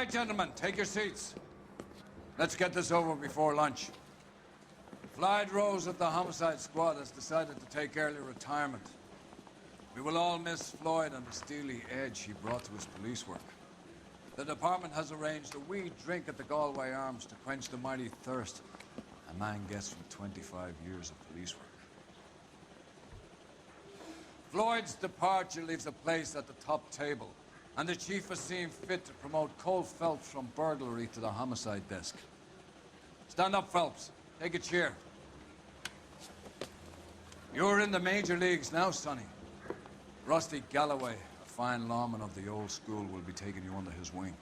right, gentlemen, take your seats. Let's get this over before lunch. Floyd Rose at the Homicide Squad has decided to take early retirement. We will all miss Floyd and the steely edge he brought to his police work. The department has arranged a wee drink at the Galway Arms to quench the mighty thirst a man gets from 25 years of police work. Floyd's departure leaves a place at the top table, and the chief has seen fit to promote Cole Phelps from burglary to the homicide desk. Stand up, Phelps. Take a chair. You're in the major leagues now, Sonny. Rusty Galloway, a fine lawman of the old school, will be taking you under his wing.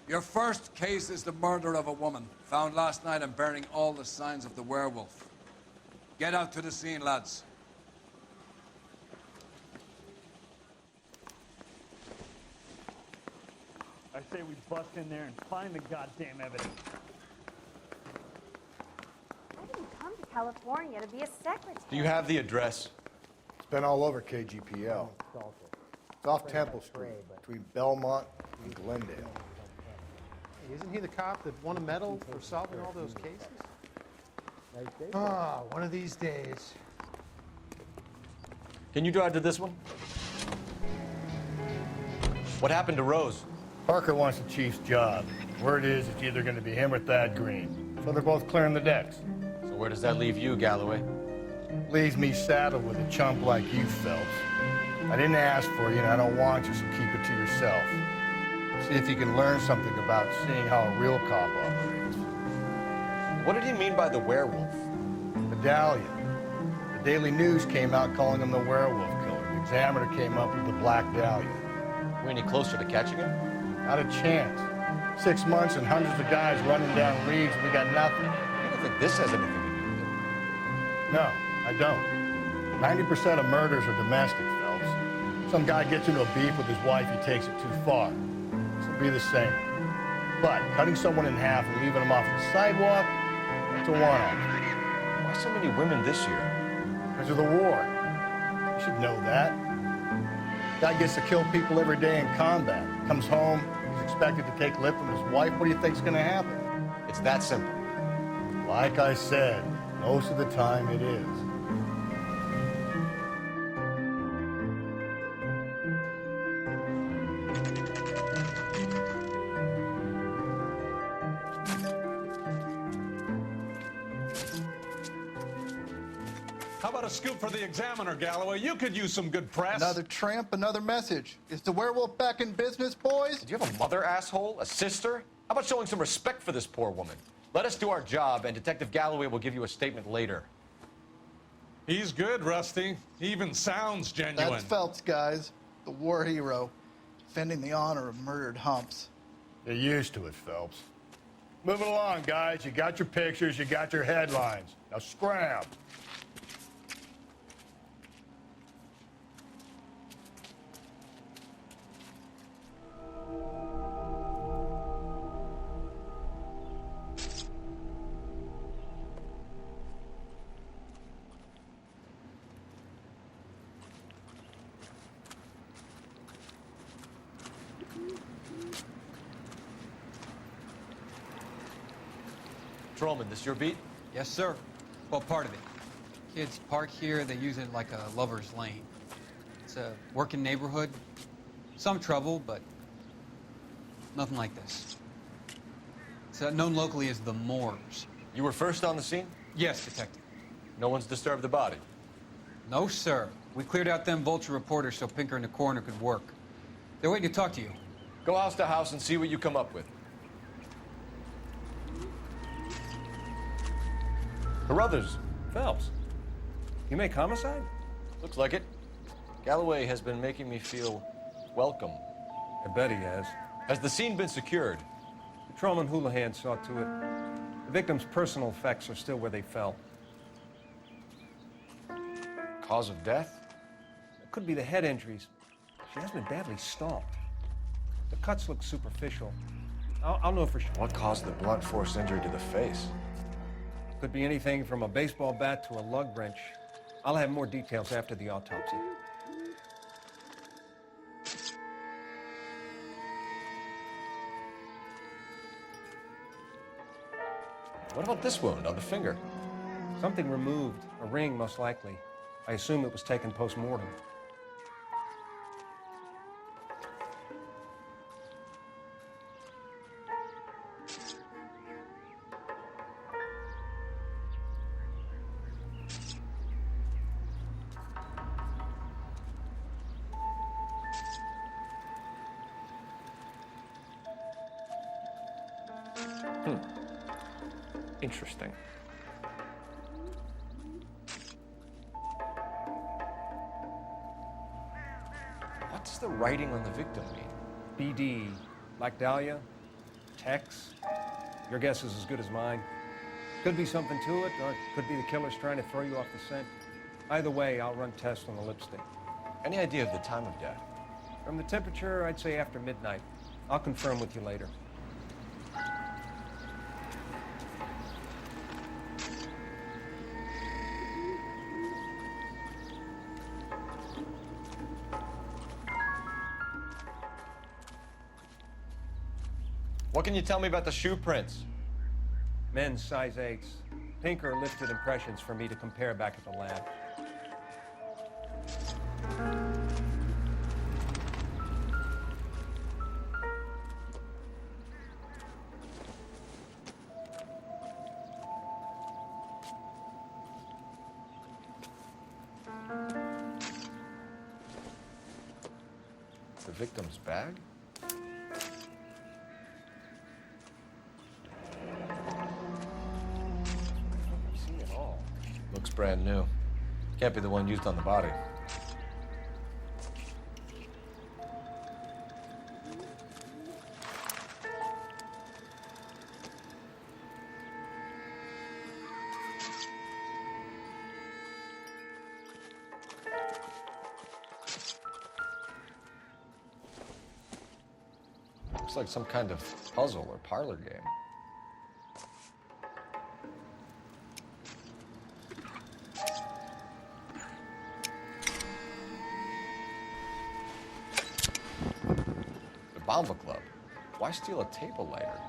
Your first case is the murder of a woman, found last night and bearing all the signs of the werewolf. Get out to the scene, lads. I say we bust in there and find the goddamn evidence. I didn't come to California to be a secretary. Do you have the address? It's been all over KGPL. It's off Temple Street, between Belmont and Glendale. Isn't he the cop that won a medal for solving all those cases? Ah, one of these days. Can you drive to this one? What happened to Rose? Parker wants the chief's job. Word is it's either going to be him or Thad Green. So they're both clearing the decks. So where does that leave you, Galloway? Leaves me saddled with a chump like you, Phelps. I didn't ask for you, and I don't want you, so keep it to yourself. See if you can learn something about seeing how a real cop operates. What did he mean by the werewolf? Medallion. The Daily News came out calling him the werewolf killer. The Examiner came up with the Black Dahlia. We any closer to catching him? Not a chance. 6 months and hundreds of guys running down leads, and we got nothing. You don't think this has anything to do with it? No, I don't. 90% of murders are domestic, Phelps. Some guy gets into a beef with his wife, he takes it too far. This will be the same. But cutting someone in half and leaving them off the sidewalk, that's a one-off. Why so many women this year? Because of the war. You should know that. Guy gets to kill people every day in combat. Comes home, he's expected to take lip from his wife. What do you think's gonna happen? It's that simple. Like I said, most of the time it is. How about a scoop for the Examiner, Galloway? You could use some good press. Another tramp, another message. Is the werewolf back in business, boys? Do you have a mother, asshole? A sister? How about showing some respect for this poor woman? Let us do our job, and Detective Galloway will give you a statement later. He's good, Rusty. He even sounds genuine. That's Phelps, guys. The war hero. Defending the honor of murdered humps. You're used to it, Phelps. Move it along, guys. You got your pictures, you got your headlines. Now scram. Trollman, this your beat? Yes, sir. Well, part of it. Kids park here, they use it like a lover's lane. It's a working neighborhood. Some trouble, but nothing like this. It's known locally as the Moors. You were first on the scene? Yes, detective. No one's disturbed the body? No, sir. We cleared out them vulture reporters so Pinker and the coroner could work. They're waiting to talk to you. Go house to house and see what you come up with. Carruthers, Phelps, you make Homicide? looks like it. Galloway has been making me feel welcome. I bet he has. Has the scene been secured? Patrolman Houlihan saw to it. The victim's personal effects are still where they fell. Cause of death? It could be the head injuries. She has been badly stomped. The cuts look superficial. I'll know for sure. What caused the blunt force injury to the face? Could be anything from a baseball bat to a lug wrench. I'll have more details after the autopsy. What about this wound on the finger? Something removed, a ring most likely. I assume it was taken post-mortem. Interesting. What does the writing on the victim mean? BD, like Dahlia, Tex. Your guess is as good as mine. Could be something to it, or it could be the killer's trying to throw you off the scent. Either way, I'll run tests on the lipstick. Any idea of the time of death? From the temperature, I'd say after midnight. I'll confirm with you later. What can you tell me about the shoe prints? Men's size 8s. Pinker lifted impressions for me to compare back at the lab. The victim's bag? Looks brand new. Can't be the one used on the body. Looks like some kind of puzzle or parlor game. Bomba Club. Why steal a table lighter?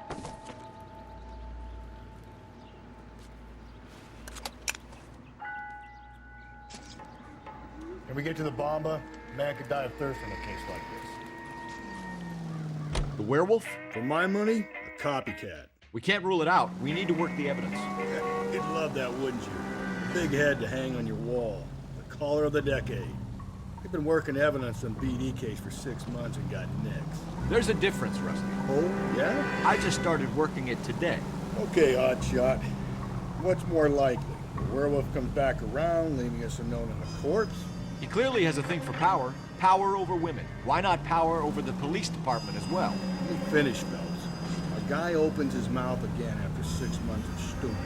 When we get to the Bomba, a man could die of thirst in a case like this. The werewolf? For my money, a copycat. We can't rule it out. We need to work the evidence. You'd love that, wouldn't you? A big head to hang on your wall. The caller of the decade. We've been working evidence on BD case for 6 months and got nicks. There's a difference, Rusty. Oh, yeah? I just started working it today. Okay, oddshot. What's more likely? The werewolf comes back around, leaving us unknown in a corpse? He clearly has a thing for power. Power over women. Why not power over the police department as well? Let me finish, Phelps. A guy opens his mouth again after 6 months of stewing.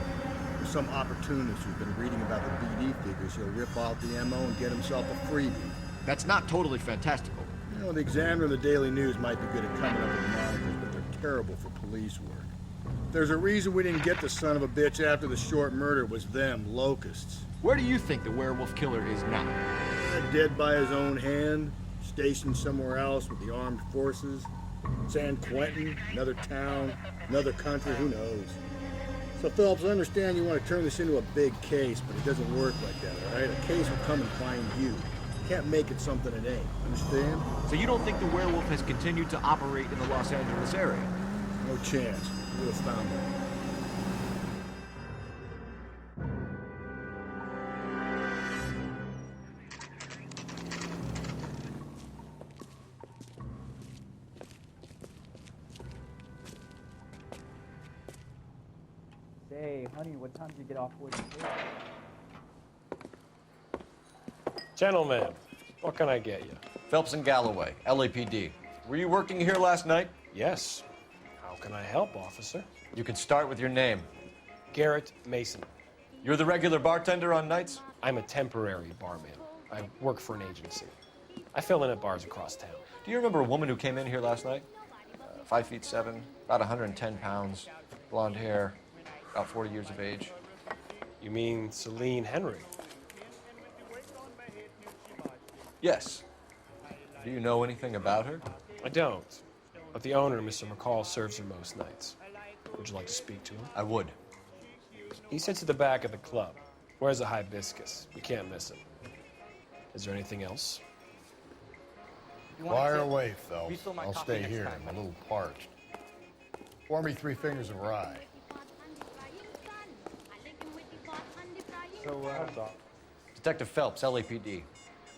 There's some opportunist who's been reading about the BD figures. He'll rip out the MO and get himself a freebie. That's not totally fantastical. You know, the Examiner and the Daily News might be good at coming up with monikers, but they're terrible for police work. There's a reason we didn't get the son of a bitch after the short murder was them, locusts. Where do you think the werewolf killer is now? Dead by his own hand, stationed somewhere else with the armed forces. San Quentin, another town, another country, who knows? So, Phelps, I understand you want to turn this into a big case, but it doesn't work like that, all right? A case will come and find you. Can't make it something it ain't. Understand? So you don't think the werewolf has continued to operate in the Los Angeles area? No chance. We'll have found it. Say, honey, what time did you get off work? Gentlemen, what can I get you? Phelps and Galloway, LAPD. Were you working here last night? Yes. How can I help, officer? You can start with your name. Garrett Mason. You're the regular bartender on nights? I'm a temporary barman. I work for an agency. I fill in at bars across town. Do you remember a woman who came in here last night? 5'7", about 110 pounds, blonde hair, about 40 years of age. You mean Celine Henry? Yes. Do you know anything about her? I don't. But the owner, Mr. McCall, serves her most nights. Would you like to speak to him? I would. He sits at the back of the club. Wears a hibiscus. We can't miss him. Is there anything else? Fire away, Phelps. I'll stay here. I'm a little parched. Pour me 3 fingers of rye. So, Detective Phelps, LAPD.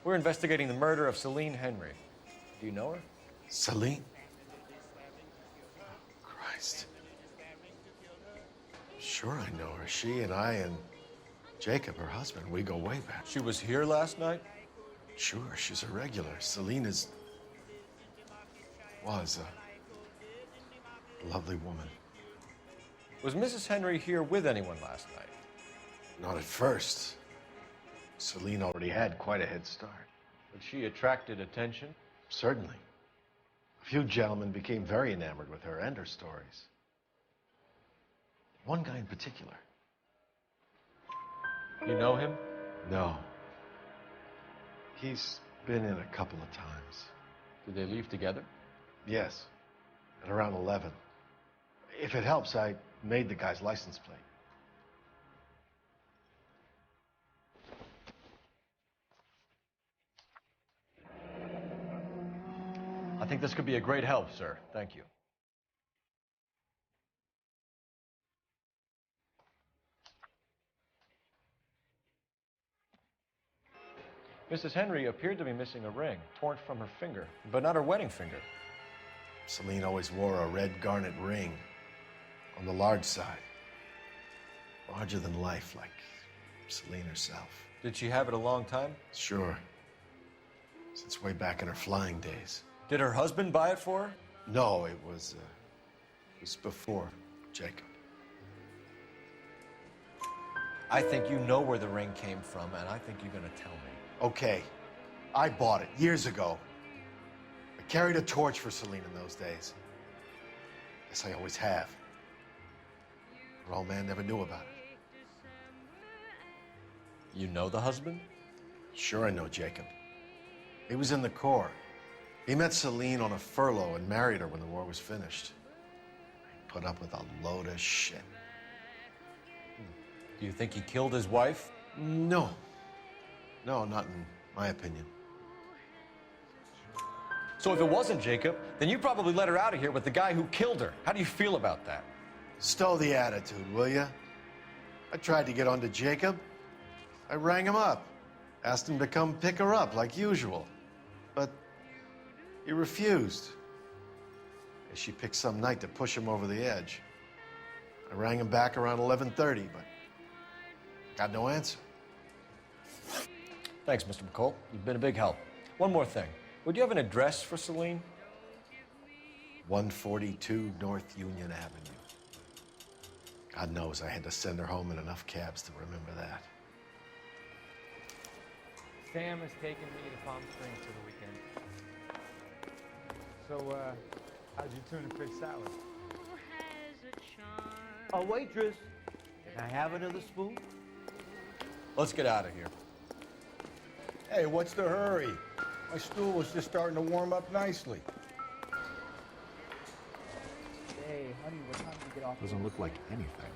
We're investigating the murder of Celine Henry. Do you know her? Celine? Christ. Sure I know her. She and I and Jacob, her husband, we go way back. She was here last night? Sure, she's a regular. Celine was a lovely woman. Was Mrs. Henry here with anyone last night? Not at first. Celine already had quite a head start. But she attracted attention? Certainly. A few gentlemen became very enamored with her and her stories. One guy in particular. You know him? No. He's been in a couple of times. Did they leave together? Yes. At around 11. If it helps, I made the guy's license plate. I think this could be a great help, sir. Thank you. Mrs. Henry appeared to be missing a ring, torn from her finger, but not her wedding finger. Celine always wore a red garnet ring on the large side. Larger than life, like Celine herself. Did she have it a long time? Sure. Since way back in her flying days. Did her husband buy it for her? No, it was before Jacob. I think you know where the ring came from, and I think you're gonna tell me. Okay, I bought it years ago. I carried a torch for Celine in those days. Guess I always have. Her old man never knew about it. You know the husband? Sure I know Jacob. He was in the Corps. He met Celine on a furlough and married her when the war was finished. He put up with a load of shit. Do you think he killed his wife? No. No, not in my opinion. So if it wasn't Jacob, then you probably let her out of here with the guy who killed her. How do you feel about that? Stow the attitude, will ya? I tried to get onto Jacob. I rang him up. Asked him to come pick her up like usual. But he refused. She picked some night to push him over the edge. I rang him back around 11:30, but got no answer. Thanks, Mr. McCall. You've been a big help. One more thing. Would you have an address for Celine? 142 North Union Avenue. God knows I had to send her home in enough cabs to remember that. Sam has taken me to Palm Springs for the weekend. So, how's your tuna fish salad? A waitress, can I have another spoon? Let's get out of here. Hey, what's the hurry? My stool was just starting to warm up nicely. Hey, honey, what time do you get off? Doesn't look like anything.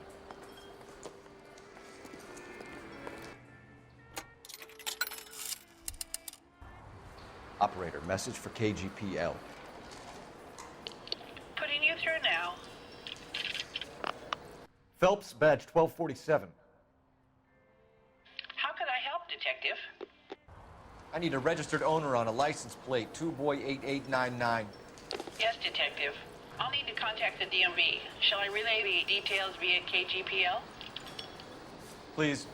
Operator, message for KGPL. Putting you through now. Phelps, badge 1247. How could I help, Detective? I need a registered owner on a license plate, 2boy8899. Yes, Detective. I'll need to contact the DMV. Shall I relay the details via KGPL? Please.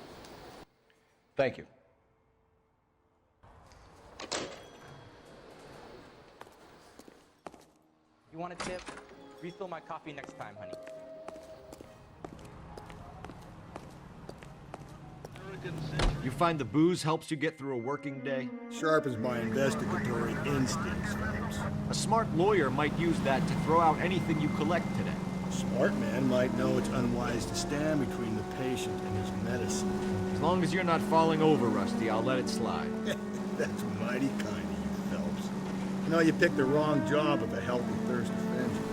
Thank you. You want a tip? Refill my coffee next time, honey. You find the booze helps you get through a working day? Sharpens my investigatory instincts, Phelps. A smart lawyer might use that to throw out anything you collect today. A smart man might know it's unwise to stand between the patient and his medicine. As long as you're not falling over, Rusty, I'll let it slide. That's mighty kind of you, Phelps. You know, you picked the wrong job if a healthy thirst offends you.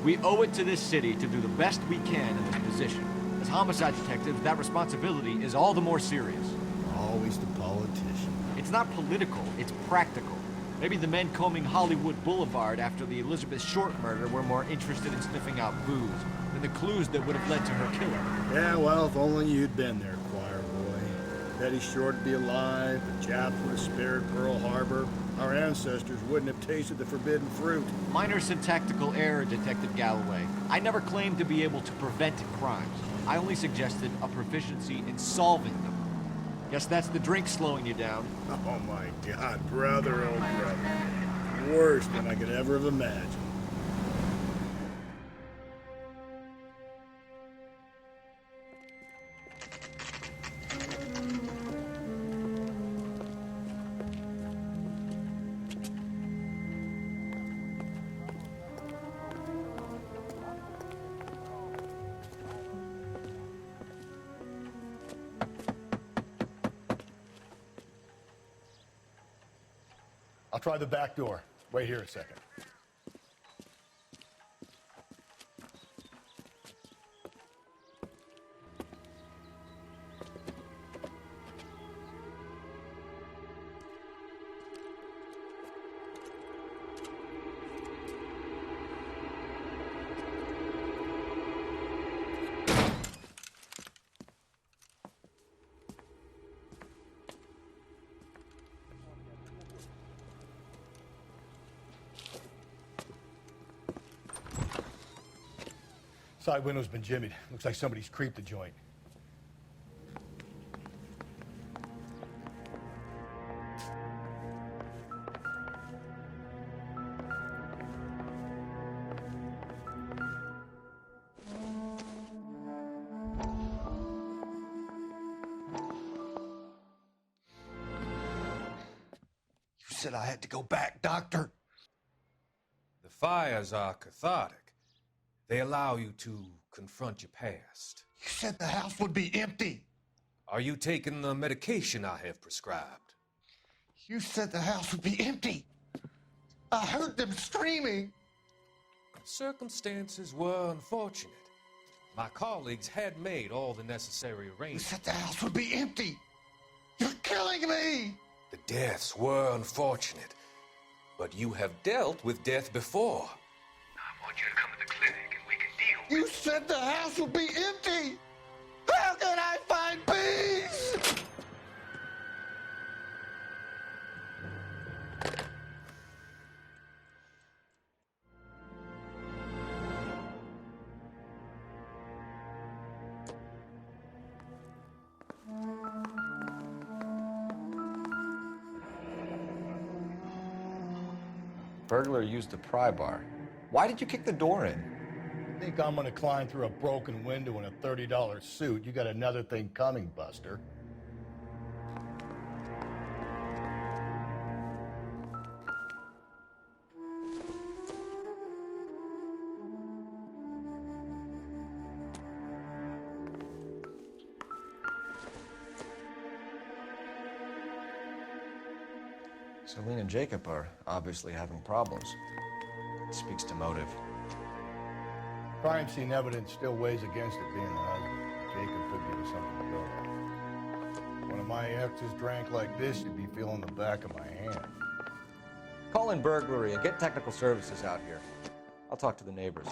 We owe it to this city to do the best we can in this position. As homicide detective, that responsibility is all the more serious. Always the politician. It's not political, it's practical. Maybe the men combing Hollywood Boulevard after the Elizabeth Short murder were more interested in sniffing out booze than the clues that would have led to her killer. Yeah, well, if only you'd been there, choir boy. Betty Short would be alive, the Japs would have spared Pearl Harbor. Our ancestors wouldn't have tasted the forbidden fruit. Minor syntactical error, Detective Galloway. I never claimed to be able to prevent crimes. I only suggested a proficiency in solving them. Guess that's the drink slowing you down. Oh my God, brother, oh brother. Worse than I could ever have imagined. I'll try the back door. Wait here a second. Side window's been jimmied. Looks like somebody's creeped the joint. You said I had to go back, Doctor. The fires are cathartic. They allow you to confront your past. You said the house would be empty. Are you taking the medication I have prescribed? You said the house would be empty. I heard them screaming. Circumstances were unfortunate. My colleagues had made all the necessary You arrangements. said the house would be empty. You're killing me. The deaths were unfortunate, but you have dealt with death before. I want you to come to the clinic and we can deal You said the house would be empty. How can I find peace? Burglar used a pry bar. Why did you kick the door in? Think I'm gonna climb through a broken window in a $30 suit? You got another thing coming, Buster. Celine and Jacob are obviously having problems. It speaks to motive. Crime scene evidence still weighs against it being the husband. Jacob could give us something to go on. One of my exes drank like this, you'd be feeling the back of my hand. Call in burglary and get technical services out here. I'll talk to the neighbors.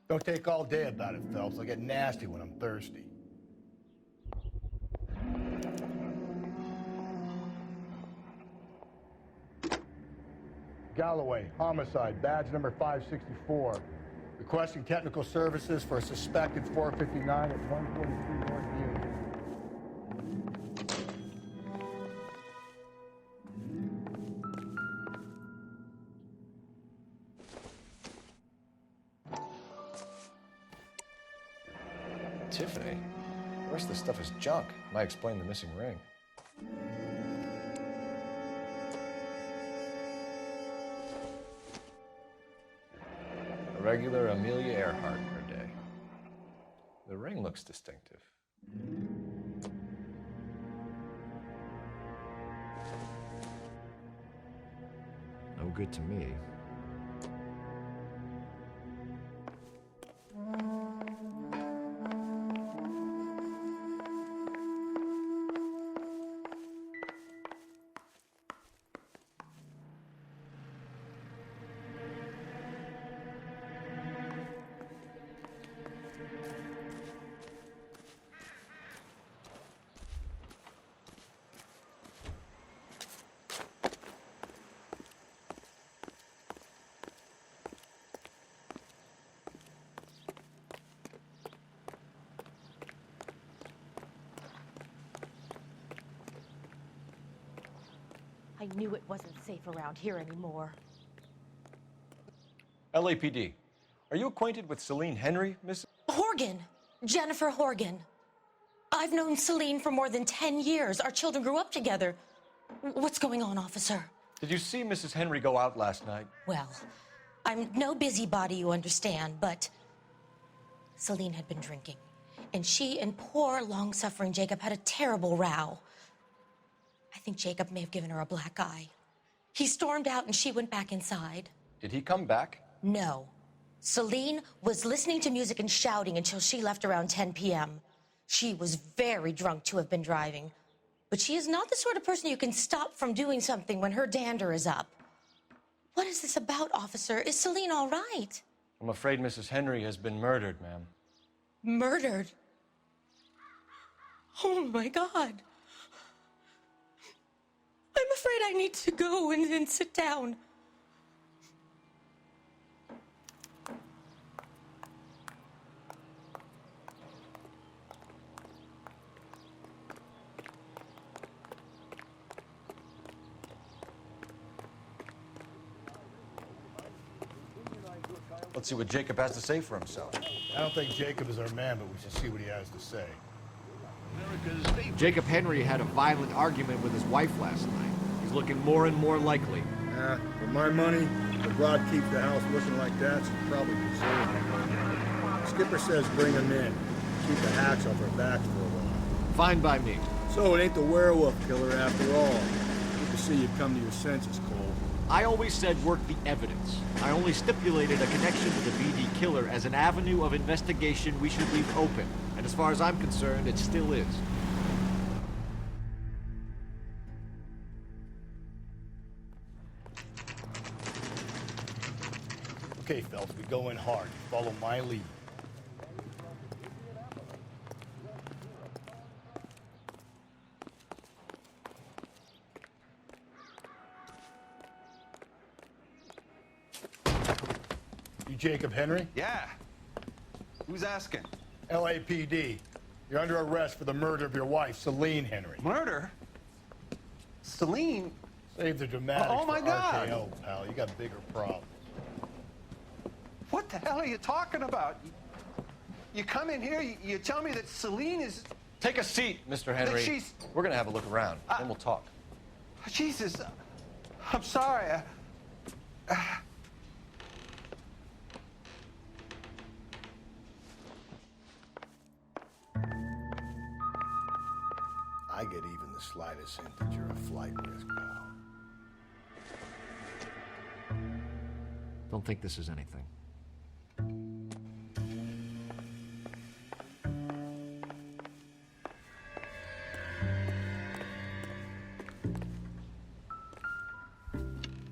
Don't take all day about it, Phelps. I get nasty when I'm thirsty. Galloway, homicide, badge number 564. Requesting technical services for a suspected 459 at 143 North Union. Tiffany? The rest of the stuff is junk. Might explain the missing ring. A regular Amelia Earhart per day. The ring looks distinctive. No good to me. I knew it wasn't safe around here anymore. LAPD. Are you acquainted with Celine Henry, Miss? Horgan! Jennifer Horgan. I've known Celine for more than 10 years. Our children grew up together. What's going on, officer? Did you see Mrs. Henry go out last night? Well, I'm no busybody, you understand, but Celine had been drinking, and she and poor, long-suffering Jacob had a terrible row. I think Jacob may have given her a black eye. He stormed out, and she went back inside. Did he come back? No. Celine was listening to music and shouting until she left around 10 p.m. She was very drunk to have been driving, but she is not the sort of person you can stop from doing something when her dander is up. What is this about, officer? Is Celine all right? I'm afraid Mrs. Henry has been murdered, ma'am. Murdered? Oh, my God. I'm afraid I need to go and sit down. Let's see what Jacob has to say for himself. I don't think Jacob is our man, but we should see what he has to say. Jacob Henry had a violent argument with his wife last night. He's looking more and more likely. For my money, if Rod keeps the house looking like that, she's probably deserved it. Skipper says bring him in. Keep the hacks off our backs for a while. Fine by me. So it ain't the werewolf killer after all. Good to see you come to your senses, Cole. I always said work the evidence. I only stipulated a connection to the BD killer as an avenue of investigation we should leave open. And as far as I'm concerned, it still is. Okay, Phelps, we go in hard. Follow my lead. You Jacob Henry? Yeah. Who's asking? LAPD. You're under arrest for the murder of your wife, Celine Henry. Murder? Celine? Save the dramatics Oh, my for God. RKO, pal. You got bigger problems. What the hell are you talking about? You come in here, you tell me that Celine is... Take a seat, Mr. Henry. she's- We're gonna have a look around, then we'll talk. Jesus, I'm sorry. I get even the slightest hint that you're a flight risk, pal. Don't think this is anything.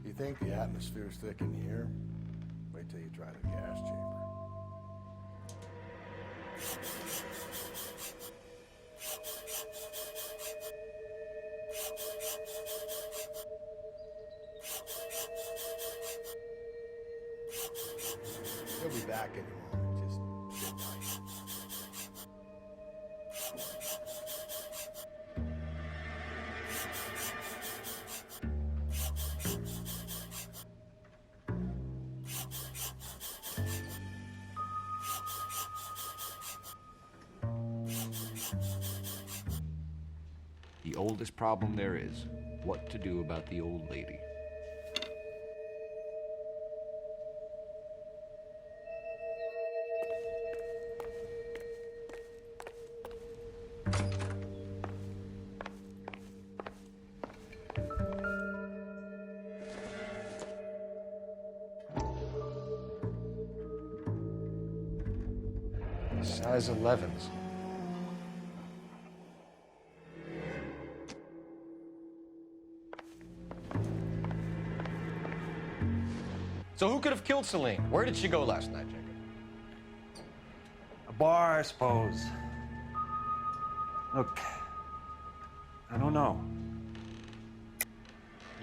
You think the atmosphere's thick in here? Wait till you try the gas chamber. He'll be back any moment. Just sit tight. The oldest problem there is, what to do about the old lady. Size 11s. So who could have killed Celine? Where did she go last night, Jacob? A bar, I suppose. Look, I don't know.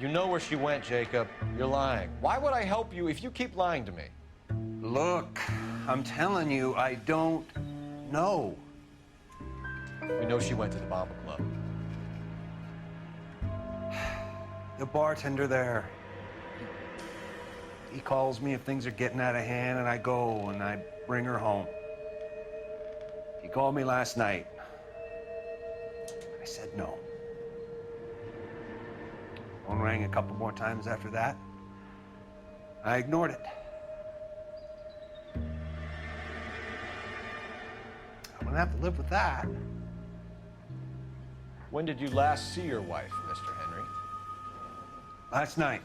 You know where she went, Jacob. You're lying. Why would I help you if you keep lying to me? Look, I'm telling you, I don't know. We know she went to the Bomber Club. The bartender there. He calls me if things are getting out of hand, and I go and I bring her home. He called me last night. I said no. Phone rang a couple more times after that. I ignored it. I'm gonna have to live with that. When did you last see your wife, Mr. Henry? Last night.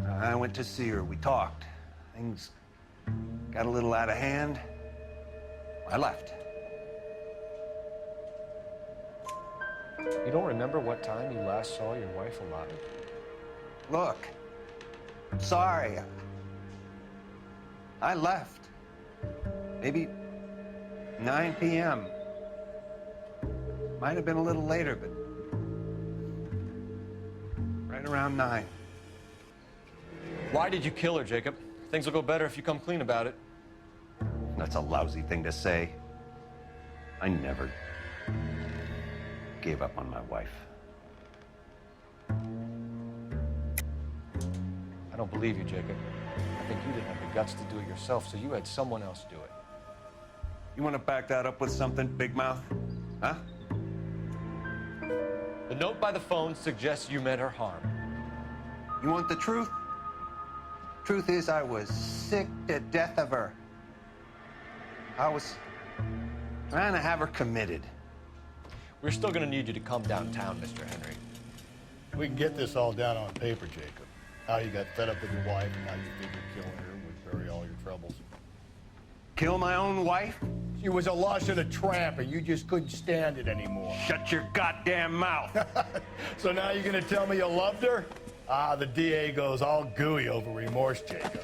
I went to see her. We talked. Things got a little out of hand. I left. You don't remember what time you last saw your wife alive? Look, I'm sorry. I left. Maybe 9 p.m. Might have been a little later, but right around 9. Why did you kill her, Jacob? Things will go better if you come clean about it. That's a lousy thing to say. I never gave up on my wife. I don't believe you, Jacob. I think you didn't have the guts to do it yourself, so you had someone else do it. You want to back that up with something, Big Mouth? Huh? The note by the phone suggests you meant her harm. You want the truth? Truth is, I was sick to death of her. I was trying to have her committed. We're still going to need you to come downtown, Mr. Henry. We can get this all down on paper, Jacob. How you got fed up with your wife and how you figured killing her would bury all your troubles. Kill my own wife? She was a lush and a tramp, and you just couldn't stand it anymore. Shut your goddamn mouth. So now you're gonna tell me you loved her? Ah, the DA goes all gooey over remorse, Jacob.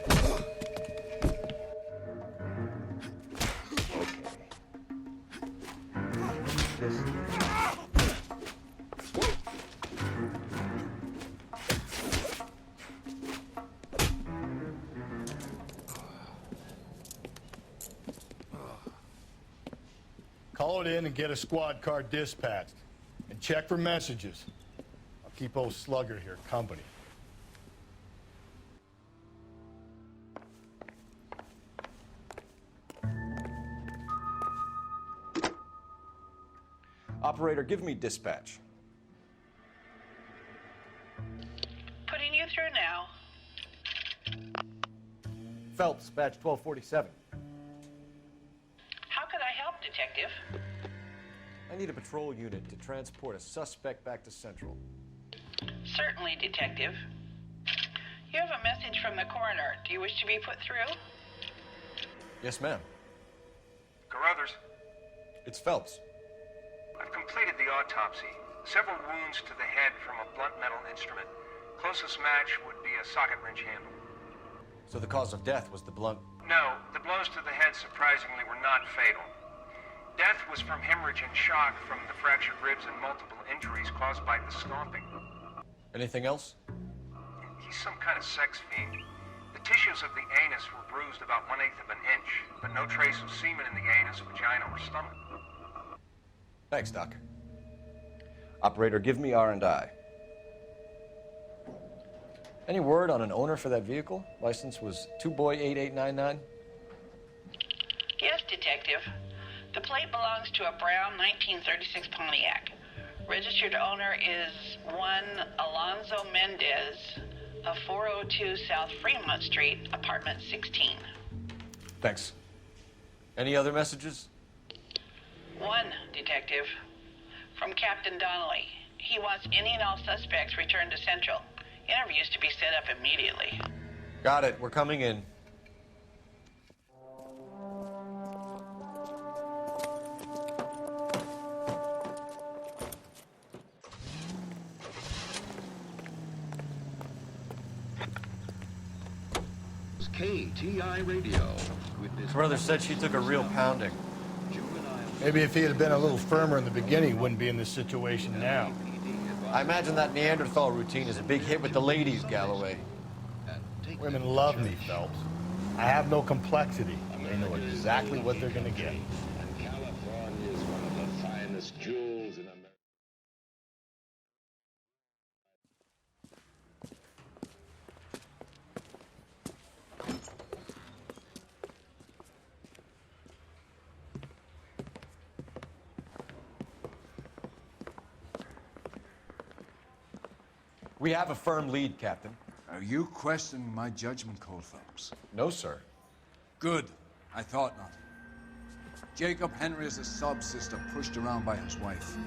Call it in and get a squad car dispatched. And check for messages. I'll keep old Slugger here company. Operator, give me dispatch. Putting you through now. Phelps, badge 1247. How could I help, Detective? I need a patrol unit to transport a suspect back to Central. Certainly, Detective. You have a message from the coroner. Do you wish to be put through? Yes, ma'am. Carruthers, It's Phelps. I've completed the autopsy. Several wounds to the head from a blunt metal instrument. Closest match would be a socket wrench handle. So the cause of death was the blunt... No, the blows to the head surprisingly were not fatal. Death was from hemorrhage and shock from the fractured ribs and multiple injuries caused by the stomping. Anything else? He's some kind of sex fiend. The tissues of the anus were bruised about 1/8 of an inch, but no trace of semen in the anus, vagina, or stomach. Thanks, Doc. Operator, give me R&I. Any word on an owner for that vehicle? License was 2boy8899. Yes, Detective. The plate belongs to a brown 1936 Pontiac. Registered owner is one Alonzo Mendez of 402 South Fremont Street, apartment 16. Thanks. Any other messages? One, Detective. From Captain Donnelly. He wants any and all suspects returned to Central. Interviews to be set up immediately. Got it. We're coming in. KTI Radio. Brother said she took a real pounding. Maybe if he had been a little firmer in the beginning, he wouldn't be in this situation now. I imagine that Neanderthal routine is a big hit with the ladies, Galloway. Women love me, Phelps. I have no complexity. They know exactly what they're gonna get. California is one of the finest jewels in America. We have a firm lead, Captain. Are you questioning my judgment call, Phelps? No, sir. Good. I thought not. Jacob Henry is a sob-sister pushed around by his wife.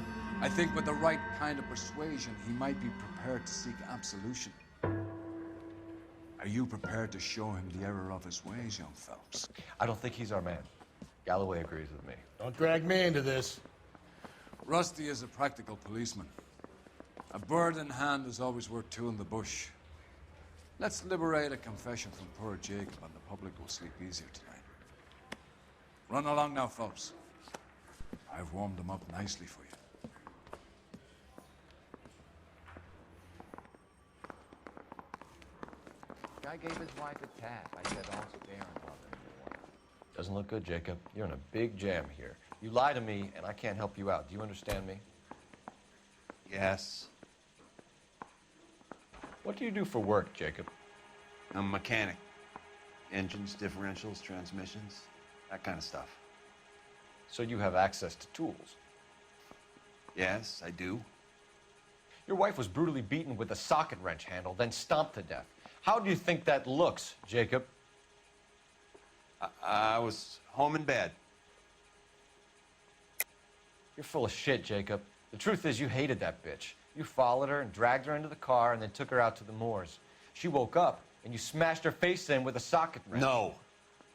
I think with the right kind of persuasion, he might be prepared to seek absolution. Are you prepared to show him the error of his ways, young Phelps? I don't think he's our man. Galloway agrees with me. Don't drag me into this. Rusty is a practical policeman. A bird in hand is always worth two in the bush. Let's liberate a confession from poor Jacob, and the public will sleep easier tonight. Run along now, Phelps. I've warmed them up nicely for you. Guy gave his wife a tap. I said, don't stare and bother anyone. Doesn't look good, Jacob. You're in a big jam here. You lie to me, and I can't help you out. Do you understand me? Yes. What do you do for work, Jacob? I'm a mechanic. Engines, differentials, transmissions, that kind of stuff. So you have access to tools? Yes, I do. Your wife was brutally beaten with a socket wrench handle, then stomped to death. How do you think that looks, Jacob? I was home in bed. You're full of shit, Jacob. The truth is you hated that bitch. You followed her and dragged her into the car and then took her out to the moors. She woke up and you smashed her face in with a socket wrench. No.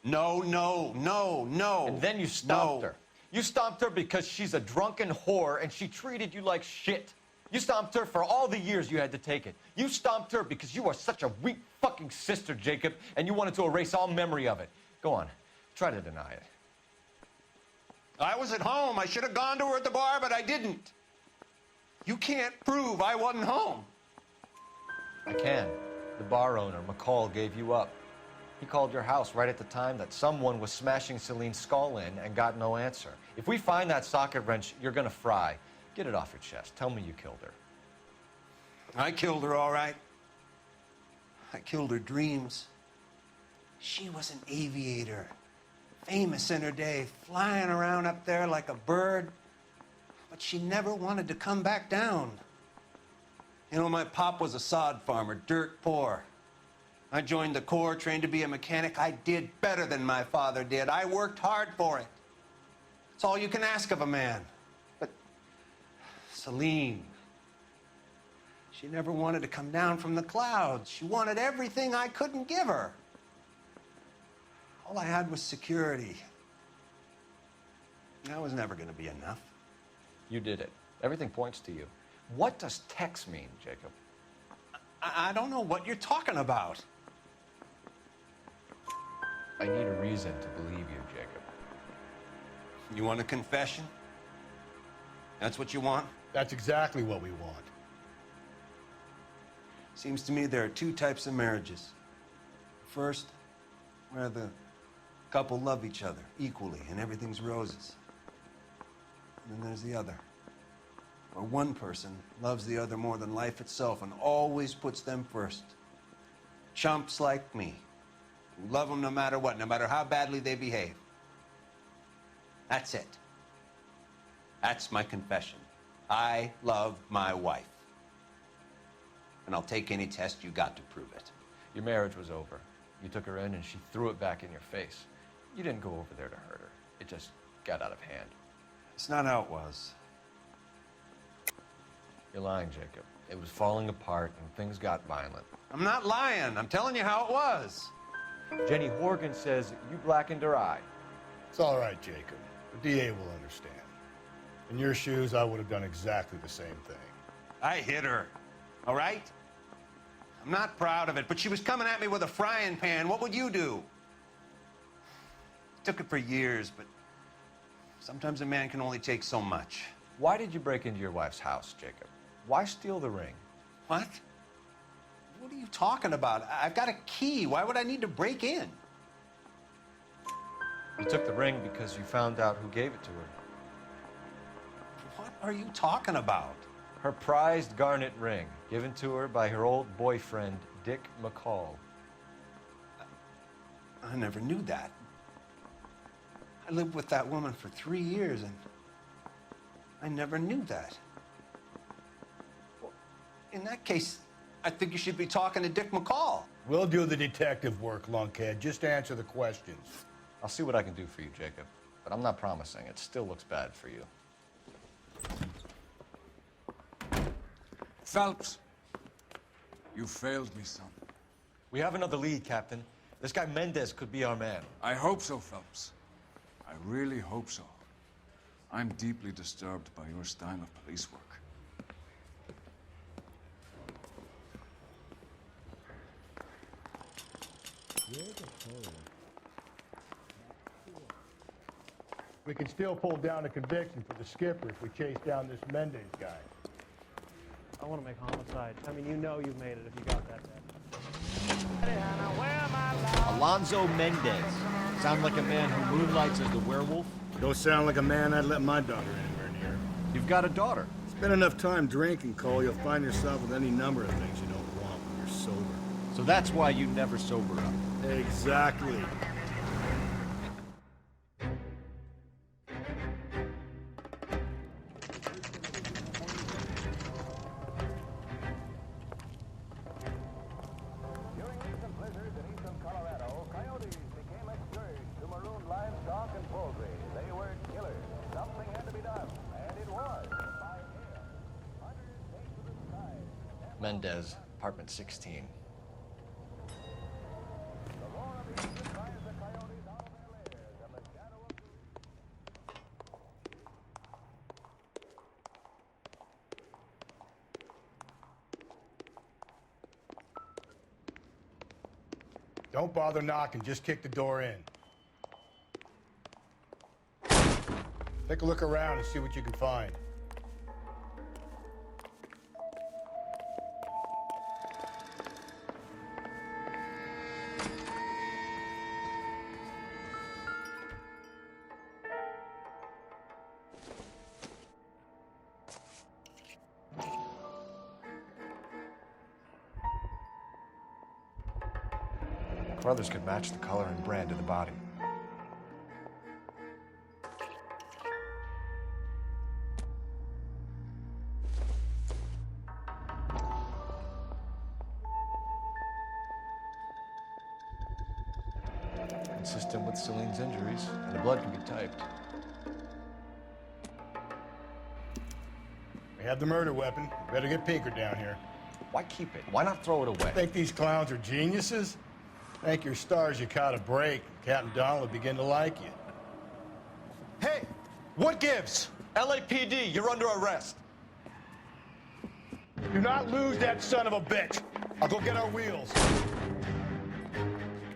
No, no, no, no. And then you stomped her. You stomped her because she's a drunken whore and she treated you like shit. You stomped her for all the years you had to take it. You stomped her because you are such a weak fucking sister, Jacob, and you wanted to erase all memory of it. Go on. Try to deny it. I was at home. I should have gone to her at the bar, but I didn't. You can't prove I wasn't home. I can. The bar owner, McCall, gave you up. He called your house right at the time that someone was smashing Celine's skull in and got no answer. If we find that socket wrench, you're gonna fry. Get it off your chest. Tell me you killed her. I killed her, all right. I killed her dreams. She was an aviator, famous in her day, flying around up there like a bird. But she never wanted to come back down. You know, my pop was a sod farmer, dirt poor. I joined the Corps, trained to be a mechanic. I did better than my father did. I worked hard for it. It's all you can ask of a man. But Celine, she never wanted to come down from the clouds. She wanted everything I couldn't give her. All I had was security. That was never going to be enough. You did it. Everything points to you. What does Tex mean, Jacob? I don't know what you're talking about. I need a reason to believe you, Jacob. You want a confession? That's what you want? That's exactly what we want. Seems to me there are two types of marriages. First, where the couple love each other equally and everything's roses. And then there's the other, where one person loves the other more than life itself and always puts them first. Chumps like me, who love them no matter what, no matter how badly they behave. That's it. That's my confession. I love my wife. And I'll take any test you got to prove it. Your marriage was over. You took her in and she threw it back in your face. You didn't go over there to hurt her. It just got out of hand. It's not how it was. You're lying, Jacob. It was falling apart and things got violent. I'm not lying. I'm telling you how it was. Jenny Horgan says you blackened her eye. It's all right, Jacob. The DA will understand. In your shoes, I would have done exactly the same thing. I hit her, all right? I'm not proud of it, but she was coming at me with a frying pan. What would you do? Took it for years, but sometimes a man can only take so much. Why did you break into your wife's house, Jacob? Why steal the ring? What? What are you talking about? I've got a key. Why would I need to break in? You took the ring because you found out who gave it to her. What are you talking about? Her prized garnet ring, given to her by her old boyfriend, Dick McCall. I never knew that. I lived with that woman for 3 years, and I never knew that. Well, in that case, I think you should be talking to Dick McCall. We'll do the detective work, lunkhead. Just answer the questions. I'll see what I can do for you, Jacob. But I'm not promising. It still looks bad for you. Phelps, you failed me, son. We have another lead, Captain. This guy Mendez could be our man. I hope so, Phelps. I really hope so. I'm deeply disturbed by your style of police work. We can still pull down a conviction for the skipper if we chase down this Mendez guy. I want to make Homicide. I mean, you know you've made it if you got that bad. Alonzo Mendez. Sound like a man who moonlights as the werewolf? Don't sound like a man I'd let my daughter anywhere near. You've got a daughter. Spend enough time drinking, Cole, you'll find yourself with any number of things you don't want when you're sober. So that's why you never sober up. Exactly. Mendez, apartment 16. Don't bother knocking, just kick the door in. Take a look around and see what you can find. Brothers could match the color and brand of the body. Consistent with Celine's injuries, and the blood can be typed. We have the murder weapon. Better get Pinker down here. Why keep it? Why not throw it away? Think these clowns are geniuses? Thank your stars you caught a break. Captain Donald will begin to like you. Hey, what gives? LAPD, you're under arrest. Do not lose that son of a bitch. I'll go get our wheels.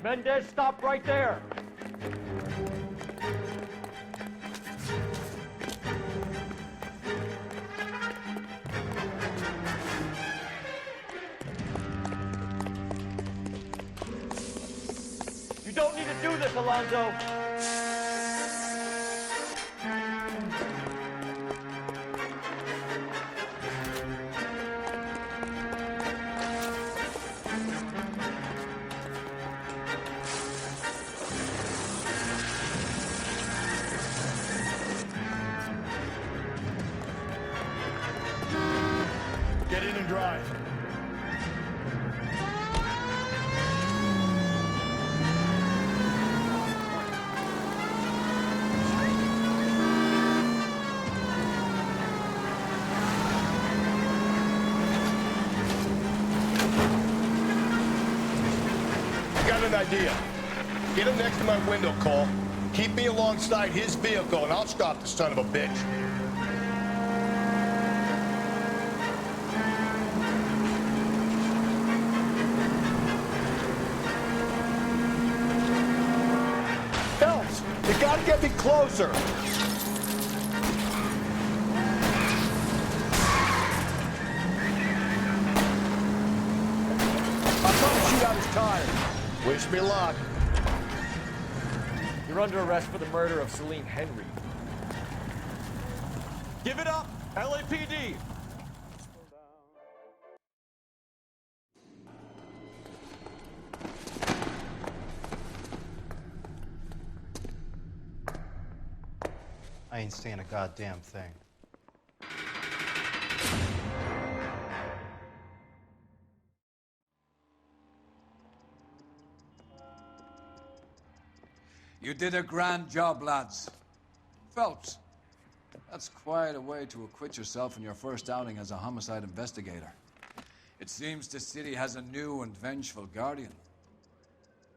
Mendez, stop right there. You don't need to do this, Alonzo. Get in and drive. Got an idea. Get him next to my window, Cole. Keep me alongside his vehicle, and I'll stop the son of a bitch. Phelps, you gotta get me closer. I'm trying to shoot out his tires. Wish me luck. You're under arrest for the murder of Celine Henry. Give it up, LAPD! I ain't saying a goddamn thing. You did a grand job, lads. Phelps, that's quite a way to acquit yourself in your first outing as a homicide investigator. It seems the city has a new and vengeful guardian.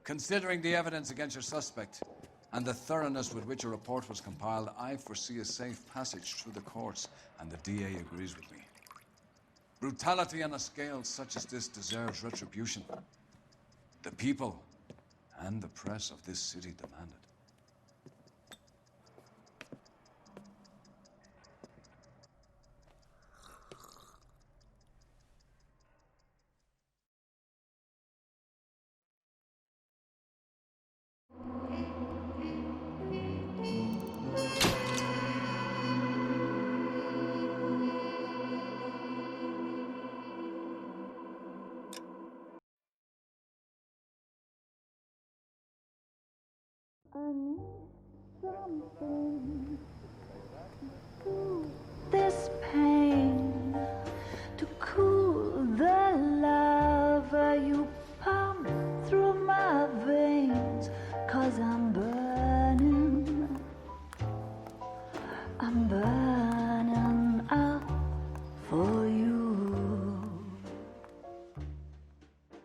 Considering the evidence against your suspect and the thoroughness with which a report was compiled, I foresee a safe passage through the courts, and the DA agrees with me. Brutality on a scale such as this deserves retribution. The people and the press of this city demand it. I need something to soothe this pain, to cool the lava you pump through my veins, 'cause I'm burning, I'm burning.